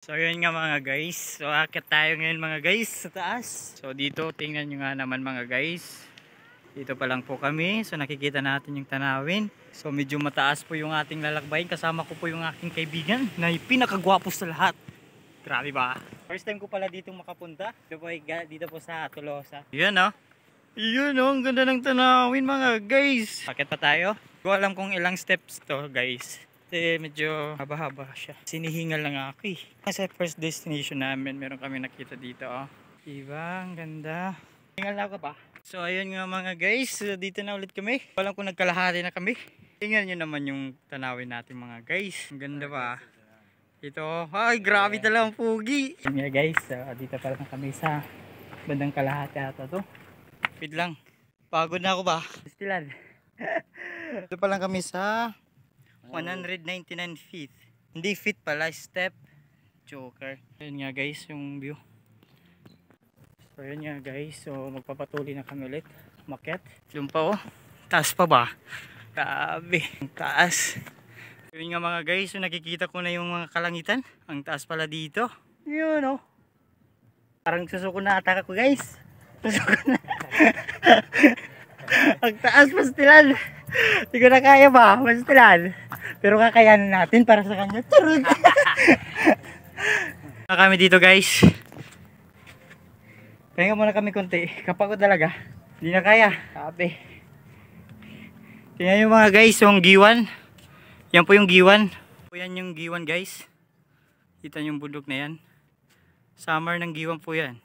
So yun nga mga guys, so akit tayo ngayon mga guys sa taas. So dito tingnan nyo nga naman mga guys, dito pa lang po kami. So nakikita natin yung tanawin. So medyo mataas po yung ating lalakbayin. Kasama ko po yung aking kaibigan na pinakagwapo sa lahat. Grabe ba? First time ko pala dito makapunta. Dito po sa Tolosa. Yan oh. Yun oh, ang ganda ng tanawin mga guys. Akit pa tayo. Hindi ko alam kung ilang steps to guys. Kasi medyo haba-haba siya. Sinihingal lang ako eh. Kasi first destination namin, meron kami nakita dito oh. Diba? Ang ganda. Hingal na ako ba? So ayun nga mga guys, dito na ulit kami. Walang kung nagkalahati na kami. Tingnan nyo naman yung tanawin natin mga guys. Ang ganda ba? Ito, ay grabe talagang pugi. Ayun nga guys, dito pa lang kami sa bandang kalahati ata to. Wait lang. Pagod na ako ba? Stilan. Dito pa lang kami sa 199 feet. Hindi feet pala, step. Joker. Ayun nga guys, yung view. So ayun nga guys, so magpapatuloy na kami ulit. Umakyat. Yung pa oh. Taas pa ba? Grabe. Ang taas. Ayun nga mga guys, so nakikita ko na yung mga kalangitan. Ang taas pala dito. Yun oh. Parang susuko na ataka ko guys. Susuko na. Ang taas pastilan. Hindi ko na kaya ba? Pastilan. Pero kakayanan natin para sa kanya. Turun. Kami dito guys. Pahinga muna kami konti. Kapagod talaga. Hindi na kaya. Sabi. Tingnan yung mga guys. Yung giwan. Yan po yung giwan. Yan yung giwan guys. Kita yung bundok na yan. Summer ng giwan po yan.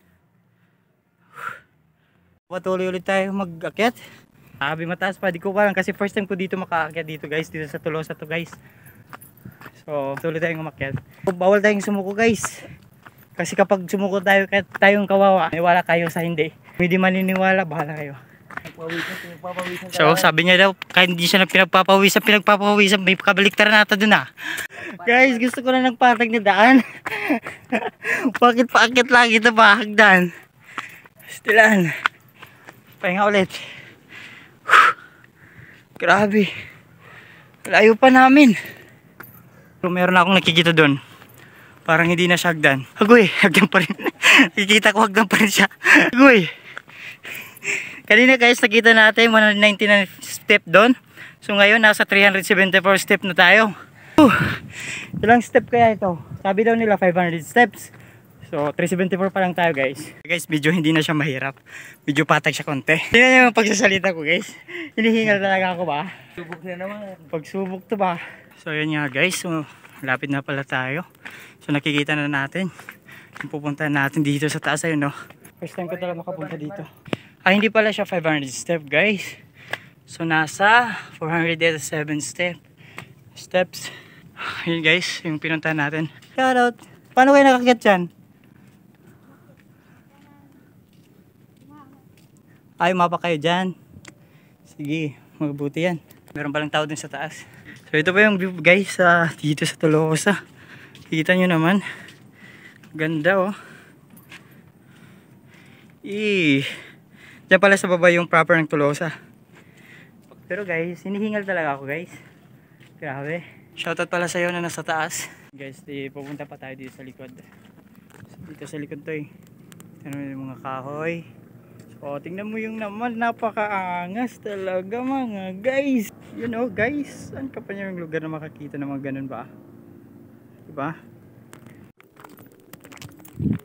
Patuloy ulit tayo mag-akyat. Sabi mataas pa, di ko parang kasi first time ko dito makaakyat dito guys, dito sa Tolosa to guys. So tuloy tayong umakyat. Bawal tayong sumuko guys. Kasi kapag sumuko tayo, kahit tayong kawawa, maniwala kayo sa hindi. Hindi maniniwala, bahala kayo. So sabi niya daw, kahit hindi siya pinagpapawisan, may kabaliktaran nata dun ah. Guys, gusto ko na nagpatag na daan. Bakit paakyat lagi ito ba? Hagdan. Stilan. Pahinga ulit. Grabe. Layo pa namin. Pero meron akong nakikita doon. Parang hindi na siya hagdan. Agoy, hagdan pa rin. Nakikita ko hagdan pa rin siya. Agoy. Kanina guys, nakita natin 199 step doon. So ngayon nasa 374 step na tayo. Ilang step kaya ito? Sabi daw nila 500 steps. So 374 pa lang tayo guys. Guys, medyo hindi na siya mahirap. Medyo patag siya konti. Tingnan yung pagsasalita ko guys. Hinihingal talaga ako ba? Subok na naman. Pagsubok to ba? So yun nga guys. So lapit na pala tayo. So nakikita na natin yung pupuntahan natin dito sa taas. Ayun no. First time ko talaga makapunta dito. Hindi pala siya 500 step guys. So nasa 487 steps. Yun guys, yung pinuntahan natin. Shoutout. Paano kayo nakakyat dyan? Ay, mapa kayo dyan. Sige, mabuti yan. Meron palang tao dun sa taas. So ito pa yung view guys, dito sa Tolosa. Kita nyo naman. Ganda oh. Diyan pala sa baba yung proper ng Tolosa. Pero guys, hinihingal talaga ako guys. Grabe. Shoutout pala sa'yo na nasa taas. Guys, pupunta pa tayo dito sa likod. Dito sa likod to eh. Ano yung mga kahoy. So tingnan mo yung naman, napakaangas talaga mga guys. You know guys, saan ka pa niya yung lugar na makakita ng mga ganun ba? Diba?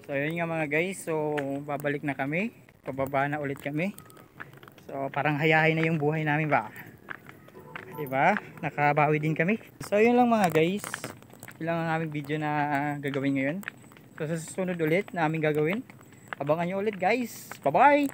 So yun nga mga guys, so babalik na kami. Pababa na ulit kami. So parang hayahay na yung buhay namin ba? Diba? Nakabawi din kami. So yun lang mga guys. Yun lang ang aming video na gagawin ngayon. So sa susunod ulit na aming gagawin. Abangan nyo ulit guys. Bye bye!